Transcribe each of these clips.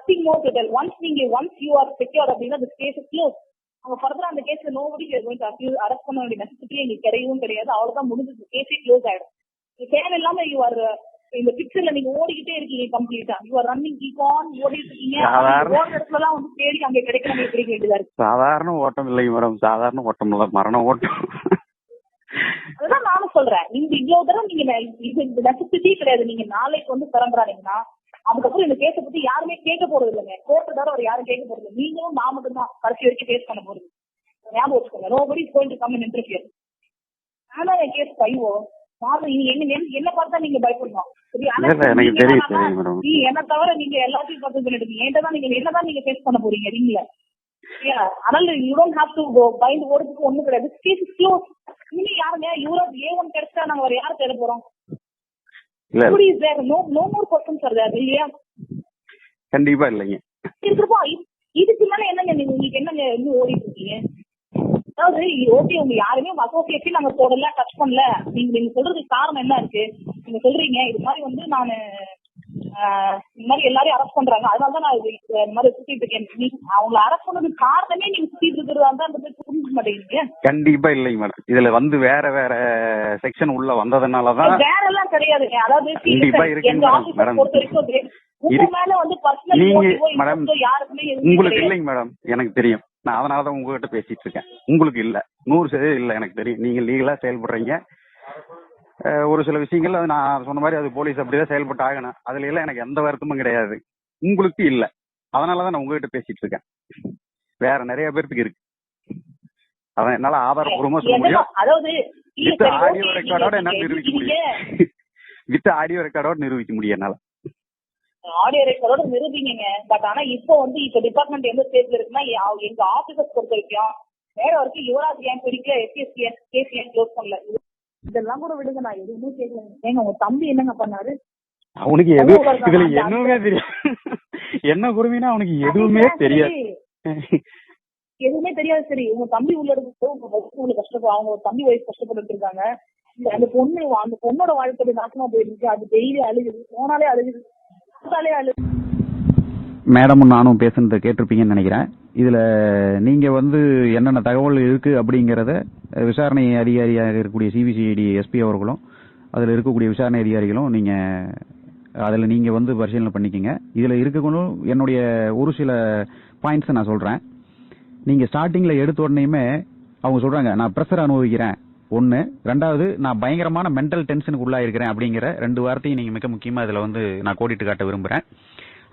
nothing more to tell. Once you are secure அப்படின்னா the case is closed. அவங்க ஃபர்தரா அந்த கேஸ்ல nobody is going to accuse, arrest பண்ண வேண்டிய நெசசிட்டி எங்களுக்கு கிடையவும் கிடையாது. அவ்வளவுதான் முடிஞ்சது, கேஸே க்ளோஸ் ஆயிடும். தேவையில்லாம யூ ஆர் இந்த பிக்சர்ல நீங்க ஓடிக்கிட்டே இருக்கீங்க கம்ப்ளீட்டா. யூ ஆர் ரன்னிங் கீகான் ஓடிட்டு இருக்கீங்க. ஓடுற இடத்துல எல்லாம் வந்து தேடி அங்க கிடைக்காம கிடைக்க வேண்டியதா இருக்கு. சாதாரண ஓட்டம் இல்லை மேடம், சாதாரண ஓட்டம் இல்ல, மரண ஓட்டம். அதுதான் நானும் சொல்றேன். நீங்க இவ்வளவு தரம் நீங்க இது நெசசிட்டி கிடையாது. நீங்க நாளைக்கு வந்து பிறந்துறானீங்கன்னா அதுக்கப்புறம் இந்த கேஸை பத்தி யாருமே கேட்க போறது இல்லைங்க. கோர்ட்டு தவிர அவர் யாரும் கேட்க போறது இல்லை. நீங்களும் நான் மட்டும் தான் கடைசி வரைக்கும் ஃபேஸ் பண்ண போறது. ஞாபகம் வச்சுக்கோங்க. Nobody is going to come in interfere. ஆனா என் கேஸ் பைவோ என்ன பார்த்தா நீங்க பயப்படணும். என்ன தவிர நீங்க எல்லாத்தையும் பார்த்து பண்ணிட்டு ஏன்டதான் நீங்க என்னதான் நீங்க ஃபேஸ் பண்ண போறீங்க நீங்கள. அதனால யூ டோன்ட் ஹேவ் டு பயந்து ஓடுறதுக்கு ஒண்ணும் கிடையாது. Case is close. இனி யாருங்க யூரோப் A1 கிடைச்சா நாங்க வேற யாரை தேட போறோம்? கண்டிப்பா இல்லைங்க. இதுக்கு மேல என்னங்க உங்களுக்கு என்னங்க இன்னும் ஓடிட்டு இருக்கீங்க? அதாவது ஓகே உங்க யாருமே அசோசியேஷன் நாங்க போடல, டச் பண்ணல. நீங்க சொல்றதுக்கு காரணம் என்ன இருக்கு? நீங்க சொல்றீங்க இது மாதிரி வந்து நானு இந்த மாதிரி எல்லாரையும் அரெஸ்ட் பண்றாங்க, அதனாலதான் நான் இந்த மாதிரி சுத்திட்டு இருக்கேன். அவங்களை அரெஸ்ட் பண்ணதுக்கு காரணமே நீங்க சுத்திட்டு இருக்கிறதா தான் புரிஞ்சுக்க மாட்டேங்கிறீங்க. கண்டிப்பா இல்லைங்க மேடம். இதுல வந்து வேற வேற செக்ஷன் உள்ள வந்ததுனாலதான் வேற எல்லாம் கிடையாதுங்க. அதாவது உங்களுக்கு இல்லைங்க மேடம், எனக்கு தெரியும். நான் அதனாலதான் உங்ககிட்ட பேசிட்டு இருக்கேன். உங்களுக்கு இல்ல, 100% இல்ல, எனக்கு தெரியும். நீங்க லீகலா செயல்படுறீங்க. ஒரு சில விஷயங்கள் அது நான் சொன்ன மாதிரி அது போலீஸ் அப்படிதான் செயல்பட்டு ஆகணும். அதுல எல்லாம் எனக்கு எந்த வருத்தமும் கிடையாது. உங்களுக்கு இல்ல, அதனாலதான் நான் உங்ககிட்ட பேசிட்டு இருக்கேன். வேற நிறைய பேருக்கு இருக்கு. அதான் என்னால ஆதாரப்பூர்வமா சொல்ல முடியும். வித் ஆடியோ ரெக்கார்டோட என்னால நிரூபிக்க முடியும். வித் ஆடியோ ரெக்கார்டோட நிரூபிக்க முடியும் என்னால. ஆடியோ ரெக்கார்டோட நிரூபிங்க. பட் ஆனா இப்போ டிபார்ட்மெண்ட் எந்த ஸ்டேஜ்ல இருக்குன்னா எங்க ஆபீசர்ஸ் பொறுத்த வரைக்கும் வேற வரைக்கும் யுவராஜ் ஏன் பிடிக்கல, எஸ்பிஎஸ்சி கேஸ் ஏன் க்ளோஸ் பண்ணல, இதெல்லாம் கூட விடுங்க. நான் எதுவுமே கேட்கல. ஏங்க உங்க தம்பி என்னங்க பண்ணாரு? அவனுக்கு இதுல எதுவுமே தெரியாது. என்ன குருவினா அவனுக்கு எதுவுமே தெரியாது. எதுவுமே தெரியாது. சரி, உங்க தம்பி உள்ள இருக்கு, உங்களுக்கு கஷ்டப்படும். அவங்க தம்பி வயசு கஷ்டப்பட்டு இருக்காங்க. அந்த பொண்ணோட வாழ்க்கை நாசமா போயிருக்கு. அது டெய்லி அழுகுது, போனாலே அழுகுது, பார்த்தாலே அழுகுது. மேடமும் நானும் பேசுனதை கேட்டிருப்பீங்கன்னு நினைக்கிறேன். இதுல நீங்க வந்து என்னென்ன தகவல் இருக்கு அப்படிங்கறத விசாரணை அதிகாரியாக இருக்கக்கூடிய சிபிசிஐடி எஸ்பி அவர்களும் அதுல இருக்கக்கூடிய விசாரணை அதிகாரிகளும் அதுல நீங்க வந்து பரிசீலனை பண்ணிக்கங்க. இதுல இருக்கணும் என்னுடைய ஒரு சில பாயிண்ட்ஸ் நான் சொல்றேன். நீங்க ஸ்டார்டிங்ல எடுத்த உடனேயுமே அவங்க சொல்றாங்க நான் பிரஷர் அனுபவிக்கிறேன் ஒன்னு, ரெண்டாவது நான் பயங்கரமான மென்டல் டென்ஷனுக்கு உள்ளாயிருக்கிறேன் அப்படிங்கிற 2 வார்த்தையும் நீங்க மிக முக்கியமா இதுல வந்து நான் கோடிட்டு காட்ட விரும்புறேன்.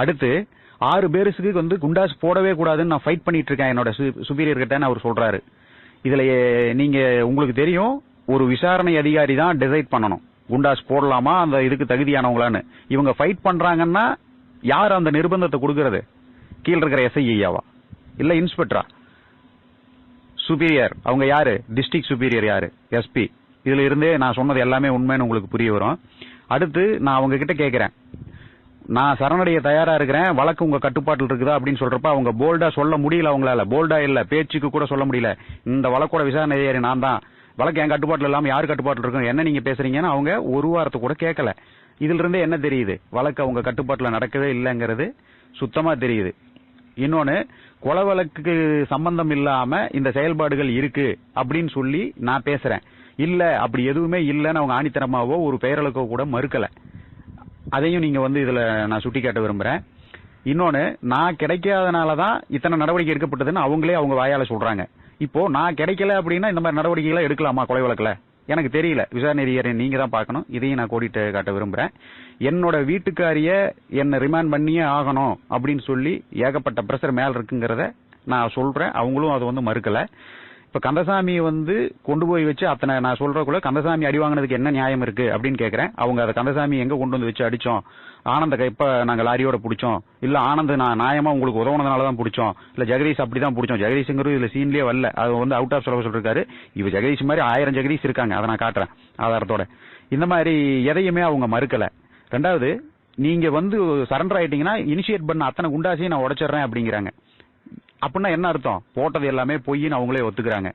அடுத்து 6 பேருக்கு வந்து குண்டாஸ் போடவே கூடாதுன்னு நான் ஃபைட் பண்ணிட்டு இருக்கேன் என்னோட சுப்பீரியர் கிட்ட அவர் சொல்றாரு. இதுல நீங்க உங்களுக்கு தெரியும், ஒரு விசாரணை அதிகாரி தான் டிசைட் பண்ணணும் குண்டாஸ் போடலாமா, அந்த இதுக்கு தகுதியானவங்களான்னு. இவங்க ஃபைட் பண்றாங்கன்னா யார் அந்த நிர்பந்தத்தை கொடுக்கறது? கீழ இருக்கிற எஸ்ஐயாவா இல்ல இன்ஸ்பெக்டரா? சுப்பீரியர் அவங்க யாரு? டிஸ்ட்ரிக்ட் சுப்பீரியர் யாரு? எஸ்பி. இதுல இருந்தே நான் சொன்னது எல்லாமே உண்மைன்னு உங்களுக்கு புரிய வரும். அடுத்து நான் அவங்க கிட்ட கேட்கிறேன், நான் சரணடைய தயாரா இருக்கிறேன், வழக்கு உங்க கட்டுப்பாட்டில் இருக்குதா அப்படின்னு சொல்றப்ப அவங்க போல்டா சொல்ல முடியல. அவங்களால போல்டா இல்ல, பேச்சுக்கு கூட சொல்ல முடியல. இந்த வழக்கோட விசாரணை அதிகாரி நான் தான், வழக்கு என் கட்டுப்பாட்டில் இல்லாம யார் கட்டுப்பாட்டில் இருக்கும், என்ன நீங்க பேசுறீங்கன்னு அவங்க ஒரு வாரத்தை கூட கேட்கல. இதுல இருந்தே என்ன தெரியுது? வழக்கு அவங்க கட்டுப்பாட்டில் நடக்கவே இல்லைங்கிறது சுத்தமா தெரியுது. இன்னொன்னு, கொலை வழக்கு சம்பந்தம் இல்லாம இந்த செயல்பாடுகள் இருக்கு அப்படின்னு சொல்லி நான் பேசுறேன். இல்ல, அப்படி எதுவுமே இல்லைன்னு அவங்க ஆணித்தரமாவோ ஒரு பெயரளக்கோ கூட மறுக்கல. அதையும் நீங்க வந்து இதுல நான் சுட்டி காட்ட விரும்புறேன். இன்னொன்னு, நான் கிடைக்காதனாலதான் இத்தனை நடவடிக்கை எடுக்கப்பட்டதுன்னு அவங்களே அவங்க வாயால சொல்றாங்க. இப்போ நான் கிடைக்கல அப்படின்னா இந்த மாதிரி நடவடிக்கைகளை எடுக்கலாமா கொலை வழக்குல? எனக்கு தெரியல. விசாரணை அதிகாரி நீங்க தான் பார்க்கணும். இதையும் நான் கோடிட்டு காட்ட விரும்புறேன். என்னோட வீட்டுக்காரிய என்ன ரிமாண்ட் பண்ணியே ஆகணும் அப்படின்னு சொல்லி ஏகப்பட்ட பிரஷர் மேல இருக்குங்கிறத நான் சொல்றேன். அவங்களும் அதை வந்து மறுக்கல. இப்ப கந்தசாமியை வந்து கொண்டு போய் வச்சு அத்தனை நான் சொல்றக்குள்ள கந்தசாமி அடி வாங்கினதுக்கு என்ன நியாயம் இருக்கு அப்படின்னு கேட்கிறேன். அவங்க அதை கந்தசாமி எங்க கொண்டு வந்து வச்சு அடிச்சோம், ஆனந்த இப்ப நாங்க லாரியோட பிடிச்சோம், இல்ல ஆனந்த் நான் நியாயமா உங்களுக்கு உதவுனதுனாலதான் பிடிச்சோம், இல்ல ஜெகதீஷ் அப்படிதான் பிடிச்சோம். ஜெகதீஷ்ங்கிறது இதுல சீன்லயே வரல, அது வந்து அவுட் ஆஃப் சிலபஸ் இருக்காரு. இவ ஜெகதீஷ் மாதிரி 1000 ஜெகதீஷ் இருக்காங்க, அதை நான் காட்டுறேன் ஆதாரத்தோட. இந்த மாதிரி எதையுமே அவங்க மறுக்கல. ரெண்டாவது, நீங்க வந்து சரண்டர் ஆயிட்டீங்கன்னா இனிஷியேட் பண்ண அத்தனை குண்டாசையும் நான் உடைச்சிடுறேன் அப்படிங்கிறாங்க. அப்படின்னா என்ன அர்த்தம்? போட்டது எல்லாமே பொய்ன்னு அவங்களே ஒத்துக்கிறாங்க.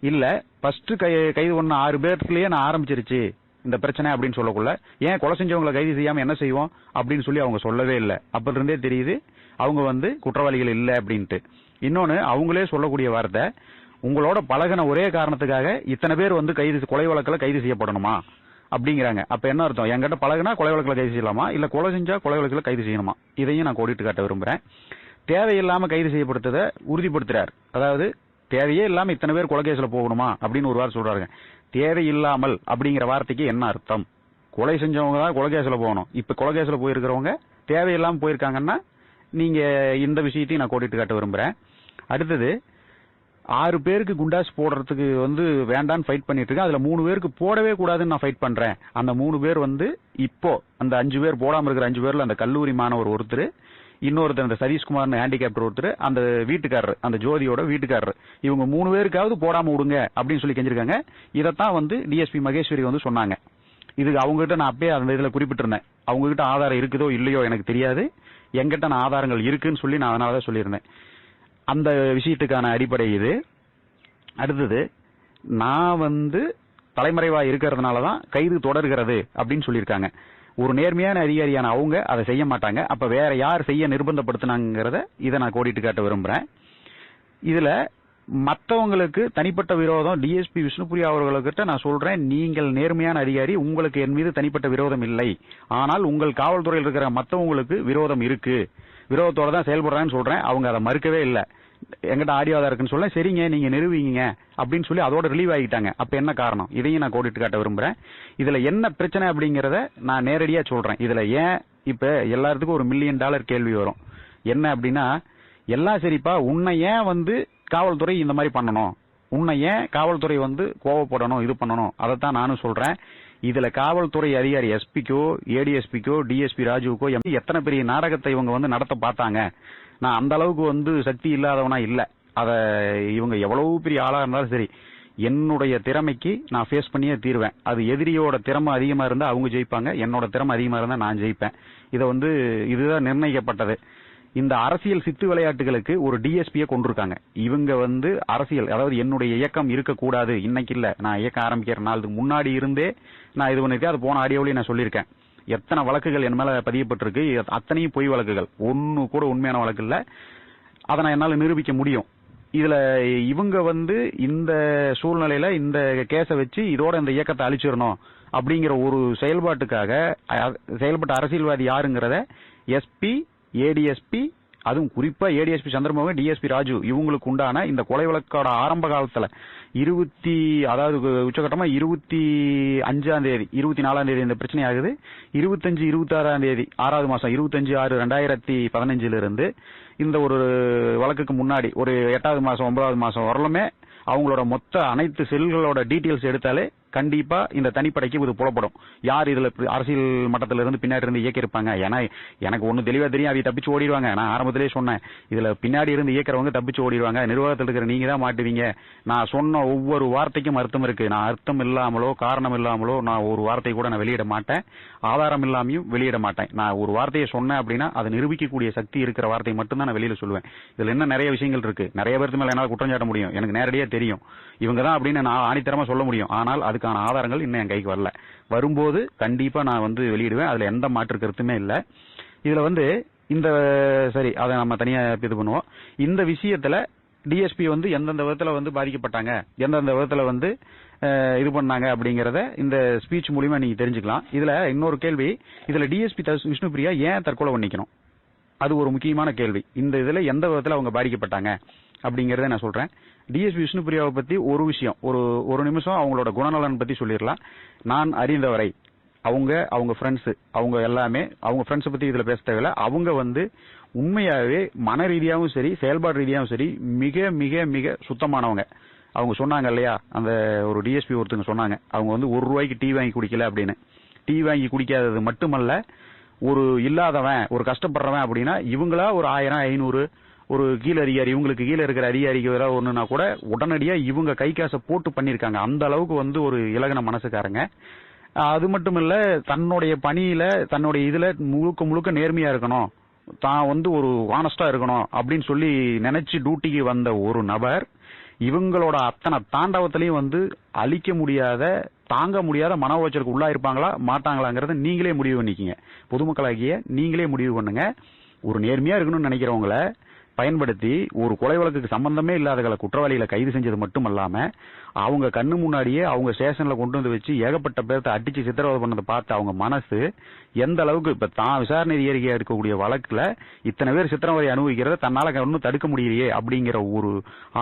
இல்ல, ஃபர்ஸ்ட் கைது பண்ண 6 பேர்லயே நான் ஆரம்பிச்சிருச்சு, இந்த பிரச்சனை அப்படின்னு சொல்லக்குள்ள, ஏன் கொலை செஞ்சவங்களை கைது செய்யாம என்ன செய்வோம் அப்படின்னு சொல்லி அவங்க சொல்லவே இல்லை. அப்ப இருந்தே தெரியுது அவங்க வந்து குற்றவாளிகள் இல்லை அப்படின்ட்டு. இன்னொன்னு, அவங்களே சொல்லக்கூடிய வார்த்தை, உங்களோட பழகின ஒரே காரணத்துக்காக இத்தனை பேர் வந்து கொலை வழக்கில் கைது செய்யப்படணுமா அப்படிங்கிறாங்க. அப்ப என்ன அர்த்தம்? என்கிட்ட பழகுனா கொலை வழக்கில் கைது செய்யலாமா, இல்ல கொலை செஞ்சா கொலை வழக்கில் கைது செய்யணுமா? இதையும் நான் கோடிட்டு காட்ட விரும்புறேன். தேவையில்லாம கைது செய்யப்படுத்ததை உறுதிப்படுத்துறார். அதாவது தேவையே இல்லாம இத்தனை பேர் கொலை கேஸ்ல போகணுமா அப்படின்னு ஒரு வார்த்தை சொல்றாங்க. தேவையில்லாமல் அப்படிங்கிற வார்த்தைக்கு என்ன அர்த்தம்? கொலை செஞ்சவங்க தான் கொலை கேஸ்ல போகணும். இப்ப கொலை கேஸ்ல போயிருக்கிறவங்க தேவையில்லாம போயிருக்காங்கன்னா நீங்க இந்த விஷயத்தையும் நான் கோடிட்டு காட்ட விரும்புறேன். அடுத்தது, 6 பேருக்கு குண்டாஸ் போடுறதுக்கு வந்து வேண்டான்னு ஃபைட் பண்ணிட்டு இருக்கேன். அதுல 3 பேருக்கு போடவே கூடாதுன்னு நான் ஃபைட் பண்றேன். அந்த 3 பேர் வந்து இப்போ அந்த 5 பேர் போடாம இருக்கிற 5 பேர்ல அந்த கல்லூரி மாணவர் ஒருத்தர், இன்னொருத்தர் அந்த சதீஷ்குமார் ஹேண்டிகேப்டர் ஒருத்தர், அந்த வீட்டுக்காரர், அந்த ஜோதியோட வீட்டுக்காரர், இவங்க 3 பேருக்காவது போடாம விடுங்க அப்படின்னு சொல்லி கெஞ்சிருக்காங்க. இதைத்தான் வந்து டிஎஸ்பி மகேஸ்வரி வந்து சொன்னாங்க. இது அவங்க கிட்ட நான் அப்பயே அந்த இதுல குறிப்பிட்டிருந்தேன். அவங்க கிட்ட ஆதாரம் இருக்குதோ இல்லையோ எனக்கு தெரியாது, என்கிட்ட நான் ஆதாரங்கள் இருக்குன்னு சொல்லி நான் அதனாலதான் சொல்லியிருந்தேன். அந்த விஷயத்துக்கான அடிப்படை இது. அடுத்தது, நான் வந்து தலைமறைவா இருக்கிறதுனாலதான் கைது தொடர்கிறது அப்படின்னு சொல்லியிருக்காங்க. ஒரு நேர்மையான அதிகாரியான அவங்க அதை செய்ய மாட்டாங்க. அப்ப வேற யார் செய்ய நிர்பந்தப்படுத்தினாங்கிறத இதை நான் கோடிட்டு காட்ட விரும்புறேன். இதுல மற்றவங்களுக்கு தனிப்பட்ட விரோதம், டிஎஸ்பி விஷ்ணுபிரியா அவர்கள்கிட்ட நான் சொல்றேன், நீங்கள் நேர்மையான அதிகாரி, உங்களுக்கு என் மீது தனிப்பட்ட விரோதம் இல்லை. ஆனால் உங்கள் காவல்துறையில் இருக்கிற மற்றவங்களுக்கு விரோதம் இருக்கு, விரோதத்தோட தான் செயல்படுறான்னு சொல்றேன். அவங்க அதை மறுக்கவே இல்லை. எங்கிட்ட ஆடியோ தான் இருக்குன்னு சொல்ல, சரிங்க நீங்க நிரூபிங்க அப்படின்னு சொல்லி அதோட ரிலீவ் ஆகிட்டாங்க. அப்ப என்ன காரணம்? இதையும் நான் கோடிட்டு காட்ட விரும்புறேன். இதுல என்ன பிரச்சனை அப்படிங்கறத நான் நேரடியா சொல்றேன். இதுல ஏன் இப்ப எல்லாத்துக்கும் ஒரு $1 மில்லியன் கேள்வி வரும். என்ன அப்படின்னா, எல்லாம் சரிப்பா, உன்னை ஏன் வந்து காவல்துறை இந்த மாதிரி பண்ணணும், உன்னை ஏன் காவல்துறை வந்து கோவப்படணும், இது பண்ணணும், அதைத்தான் நானும் சொல்றேன். இதுல காவல்துறை அதிகாரி எஸ்பிக்கோ, ஏடிஎஸ்பிக்கோ, டிஎஸ்பி ராஜுக்கோ எத்தனை பெரிய நாடகத்தை இவங்க வந்து நடத்த பார்த்தாங்க. நான் அந்த அளவுக்கு வந்து சக்தி இல்லாதவனா இல்ல. அத இவங்க எவ்வளவு பெரிய ஆளா இருந்தாலும் சரி, என்னுடைய திறமைக்கு நான் ஃபேஸ் பண்ணியே தீர்வேன். அது எதிரியோட திறமை அதிகமா இருந்தா அவங்க ஜெயிப்பாங்க, என்னோட திறமை அதிகமா இருந்தா நான் ஜெயிப்பேன். இதை வந்து இதுதான் நிர்ணயிக்கப்பட்டது. இந்த அரசியல் சித்து விளையாட்டுகளுக்கு ஒரு டிஎஸ்பியை கொண்டிருக்காங்க. இவங்க வந்து அரசியல், அதாவது என்னுடைய இயக்கம் இருக்கக்கூடாது, இன்னைக்கு இல்ல, நான் இயக்கம் ஆரம்பிக்கிற நாளுக்கு முன்னாடி இருந்தே நான் இது பண்ணிருக்கேன். அது போன ஆடியோவிலேயே நான் சொல்லியிருக்கேன். எத்தனை வழக்குகள் என் மேல பதியப்பட்டிருக்கு, அத்தனையும் பொய் வழக்குகள், ஒன்னு கூட உண்மையான வழக்கு இல்ல. அதை நான் என்னால நிரூபிக்க முடியும். இதுல இவங்க வந்து இந்த சூழ்நிலையில இந்த கேஸை வச்சு இதோட இந்த இயக்கத்தை அழிச்சிடணும் அப்படிங்கிற ஒரு செயல்பாட்டுக்காக செயல்பட்ட அரசியல்வாதி யாருங்கிறத எஸ்பி, ஏடிஎஸ்பி, அதுவும் குறிப்பா ஏடிஎஸ்பி சந்திரமோகன், டிஎஸ்பி ராஜு, இவங்களுக்கு உண்டான இந்த கொலை வழக்கோட ஆரம்ப காலத்துல அதாவது உச்சகட்டமா 25ஆம் தேதி 24ஆம் தேதி இந்த பிரச்சனை ஆகுது. 25, 26ஆம் தேதி 6வது மாசம் 25/6/2015 இருந்து இந்த ஒரு வழக்குக்கு முன்னாடி ஒரு 8வது மாசம் 9வது மாசம் வரலுமே அவங்களோட மொத்த அனைத்து செல்களோட டீட்டெயில்ஸ் எடுத்தாலே கண்டிப்பா இந்த தனிப்படைக்கு இது புலப்படும். யார் இதுல அரசியல் மட்டத்தில இருந்து பின்னாடி இருந்து இயக்கிருப்பாங்க. ஏன்னா எனக்கு ஒண்ணு தெளிவா தெரியும், அவங்க தப்பிச்சு ஓடிடுவாங்க. நான் ஆரம்பத்திலே சொன்னேன், இதுல பின்னாடி இருந்து இயக்கிறவங்க தப்பிச்சு ஓடிடுவாங்க, நிர்வாகத்தில் இருக்கிற நீங்க தான் மாட்டுவீங்க. நான் சொன்ன ஒவ்வொரு வார்த்தைக்கும் அர்த்தம் இருக்கு. நான் அர்த்தம் இல்லாமலோ காரணம் இல்லாமலோ நான் ஒரு வார்த்தை கூட நான் வெளியிட மாட்டேன், ஆதாரம் இல்லாமையும் வெளியிட மாட்டேன். நான் ஒரு வார்த்தையை சொன்னேன் அப்படின்னா அதை நிரூபிக்கக்கூடிய சக்தி இருக்கிற வார்த்தை மட்டும்தான் நான் வெளியில சொல்லுவேன். இதுல என்ன நிறைய விஷயங்கள் இருக்கு, நிறைய பேருக்கு மேல என்னால குற்றம் சாட்ட முடியும், எனக்கு நேரடியா தெரியும் இவங்க தான் அப்படின்னு நான் ஆணித்தரமா சொல்ல முடியும். ஆனால் அதுக்கான ஆதாரங்கள் இன்னும் என் கைக்கு வரல. வரும்போது கண்டிப்பா நான் வந்து வெளியிடுவேன். அதுல எந்த மாற்று கருத்துமே இல்ல. இதுல வந்து இந்த சரி, அதை நம்ம தனியா இது பண்ணுவோம். இந்த விஷயத்துல டிஎஸ்பி வந்து எந்தெந்த விதத்துல வந்து பாதிக்கப்பட்டாங்க, எந்தெந்த விதத்துல வந்து இது பண்ணாங்க அப்படிங்கறத இந்த ஸ்பீச் மூலியமா நீங்க தெரிஞ்சுக்கலாம். இதுல இன்னொரு கேள்வி, இதுல டிஎஸ்பி விஷ்ணுபிரியா ஏன் தற்கொலை பண்ணிக்கணும், அது ஒரு முக்கியமான கேள்வி. இந்த இதுல எந்த விதத்துல அவங்க பாதிக்கப்பட்டாங்க அப்படிங்கறத நான் சொல்றேன். டிஎஸ்பி விஷ்ணுபிரியாவை பத்தி ஒரு விஷயம், ஒரு நிமிஷம் அவங்களோட குணநலன் பத்தி சொல்லிடலாம். நான் அறிந்தவரை அவங்க ஃப்ரெண்ட்ஸ், அவங்க எல்லாமே, அவங்க ஃப்ரெண்ட்ஸ் பத்தி இதுல பேச தேவையில்ல. அவங்க வந்து உண்மையாவே மன ரீதியாகவும் சரி செயல்பாடு ரீதியாகவும் சரி மிக மிக மிக சுத்தமானவங்க. அவங்க சொன்னாங்க இல்லையா, அந்த ஒரு டிஎஸ்பி ஒருத்தங்க சொன்னாங்க, அவங்க வந்து ₹1 டீ வாங்கி குடிக்கல அப்படின்னு. டீ வாங்கி குடிக்காதது மட்டுமல்ல, ஒரு இல்லாதவன், ஒரு கஷ்டப்படுறவன் அப்படின்னா இவங்களா ஒரு 1000, 500 ஒரு கீழ அதிகாரி, இவங்களுக்கு கீழே இருக்கிற அதிகாரிக்கு ஏதாவது ஒண்ணுனா கூட உடனடியா இவங்க கை காசை போட்டு பண்ணிருக்காங்க. அந்த அளவுக்கு வந்து ஒரு இலகின மனசுக்காரங்க. அது மட்டும் இல்ல, தன்னுடைய பணியில தன்னுடைய இதுல முழுக்க முழுக்க நேர்மையா இருக்கணும், தான் வந்து ஒரு ஆனஸ்டா இருக்கணும் அப்படின்னு சொல்லி நினைச்சு டியூட்டிக்கு வந்த ஒரு நபர் இவங்களோட அத்தனை தாண்டவத்திலையும் வந்து அழிக்க முடியாத தாங்க முடியாத மன உளைச்சலுக்கு உள்ளா இருப்பாங்களா மாட்டாங்களாங்கிறத நீங்களே முடிவு பண்ணிக்கங்க. பொதுமக்களாகிய நீங்களே முடிவு பண்ணுங்க. ஒரு நேர்மையா இருக்கணும்னு நினைக்கிறவங்கள பயன்படுத்தி ஒரு கொலை வழக்குக்கு சம்பந்தமே இல்லாதவங்களை குற்றவாளிகளை கைது செஞ்சது மட்டும் அல்லாம அவங்க கண்ணு முன்னாடியே அவங்க ஸ்டேஷன்ல கொண்டு வந்து வச்சு ஏகப்பட்ட பேர்த்தை அடிச்சு சித்திரவதை பண்ணதை பார்த்து அவங்க மனசு எந்த அளவுக்கு இப்ப தான் விசாரணை அதிகாரியா இருக்கக்கூடிய வழக்குல இத்தனை பேர் சித்திரவதை அனுபவிக்கிறத தன்னால ஒன்னும் தடுக்க முடியலையே அப்படிங்கிற ஒரு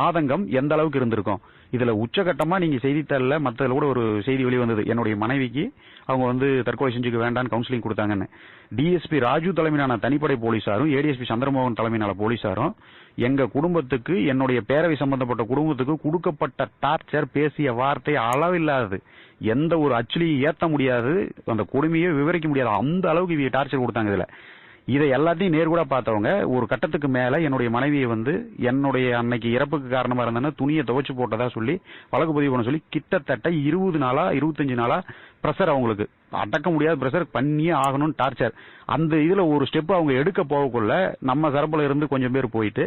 ஆதங்கம் எந்த அளவுக்கு இருந்திருக்கும். இதுல உச்சகட்டமா நீங்க செய்தித்தாள்ல மத்ததுல கூட ஒரு செய்தி வெளிவந்தது, என்னுடைய மனைவிக்கு அவங்க வந்து தற்கொலை செஞ்சுக்க வேண்டாம்னு கவுன்சிலிங் கொடுத்தாங்கன்னு. டிஎஸ்பி ராஜு தலைமையிலான தனிப்படை போலீசாரும் ஏடிஎஸ்பி சந்திரமோகன் தலைமையிலான போலீசாரும் எங்க குடும்பத்துக்கு என்னுடைய பேரவை சம்பந்தப்பட்ட குடும்பத்துக்கு கொடுக்கப்பட்ட டார்ச்சர், பேசிய வார்த்தை அளவில்லாதது, எந்த ஒரு அச்சுலியும் ஏத்த முடியாது, அந்த கொடுமையை விவரிக்க முடியாது, அந்த அளவுக்கு இவங்க டார்ச்சர் கொடுத்தாங்க. இதுல இதை எல்லாத்தையும் நேர்கூட பார்த்தவங்க ஒரு கட்டத்துக்கு மேல என்னுடைய மனைவியை வந்து என்னுடைய அன்னைக்கு இறப்புக்கு காரணமா இருந்தேன்னா துணியை துவைச்சு போட்டதா சொல்லி வழக்கு பதிவு பண்ண சொல்லி கிட்டத்தட்ட 20 நாளா 25 நாளா பிரஷர், அவங்களுக்கு அடக்க முடியாத பிரஷர் பண்ணியே ஆகணும்னு டார்ச்சர். அந்த இதுல ஒரு ஸ்டெப் அவங்க எடுக்க போகக்குள்ள நம்ம தரப்புல இருந்து கொஞ்சம் பேர் போயிட்டு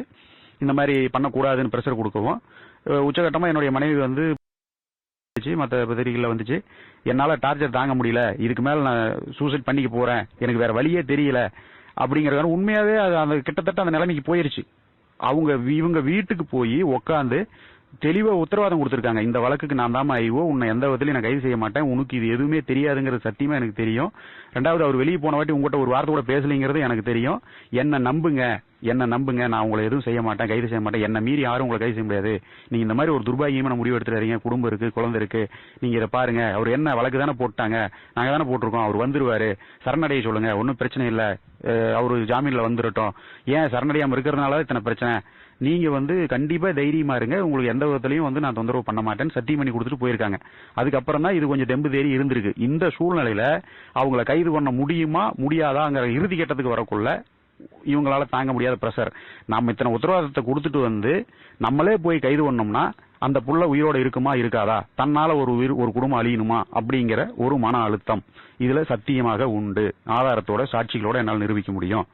இந்த மாதிரி பண்ணக்கூடாதுன்னு பிரஷர் கொடுக்கவும் உச்சகட்டமா என்னுடைய மனைவி வந்து மற்ற பத்திரிகைகள் வந்துச்சு, என்னால டார்ச்சர் தாங்க முடியல, இதுக்கு மேல நான் சூசைட் பண்ணிக்க போறேன், எனக்கு வேற வழியே தெரியல அப்படிங்கறத உண்மையாவே அந்த கிட்டத்தட்ட அந்த நிலைமைக்கு போயிருச்சு. இவங்க வீட்டுக்கு போய் உட்காந்து தெளிவா உத்தரவாதம் கொடுத்திருக்காங்க, இந்த வழக்குக்கு நான் தான் ஐயோ, உன்னை எந்த விதத்திலையும் நான் கைது செய்ய மாட்டேன், உனக்கு இது எதுவுமே தெரியாதுங்கிறது சத்தியமா எனக்கு தெரியும். ரெண்டாவது, அவர் வெளியே போன வாட்டி உங்ககிட்ட ஒரு வார்த்தை கூட பேசலைங்கிறது எனக்கு தெரியும், என்ன நம்புங்க, நான் உங்களை எதுவும் செய்ய மாட்டேன், கைது செய்ய மாட்டேன், என்ன மீறி யாரும் உங்களை கைது செய்ய முடியாது, நீங்க இந்த மாதிரி ஒரு துர்பாகியமான முடிவு எடுத்துறீங்க, குடும்பம் இருக்கு, குழந்தை இருக்கு, நீங்க இதை பாருங்க, அவர் என்ன வழக்கு தானே போட்டாங்க, நாங்க தானே போட்டிருக்கோம், அவர் வந்துருவாரு, சரணடைய சொல்லுங்க, ஒன்னும் பிரச்சனை இல்ல, அவரு ஜாமீன்ல வந்துடட்டும், ஏன் சரணடையாம இருக்கிறதுனால இத்தனை பிரச்சனை, நீங்க வந்து கண்டிப்பா தைரியமா இருங்க, உங்களுக்கு எந்த விதத்திலையும் வந்து நான் தொந்தரவு பண்ண மாட்டேன்னு சத்தியம் பண்ணி கொடுத்துட்டு போயிருக்காங்க. அதுக்கப்புறம் தான் இது கொஞ்சம் தெம்பு தேறி இருந்திருக்கு. இந்த சூழ்நிலையில அவங்களை கைது பண்ண முடியுமா முடியாதாங்கிற இறுதி கட்டத்துக்கு வரக்குள்ள இவங்களால தாங்க முடியாத பிரஷர், நம்ம இத்தனை உத்தரவாதத்தை கொடுத்துட்டு வந்து நம்மளே போய் கைது பண்ணோம்னா அந்த புள்ள உயிரோட இருக்குமா இருக்காதா, தன்னால ஒரு குடும்பம் அழியணுமா அப்படிங்கிற ஒரு மன அழுத்தம் இதுல சத்தியமாக உண்டு. ஆதாரத்தோட சாட்சிகளோட என்னால் நிரூபிக்க முடியும்.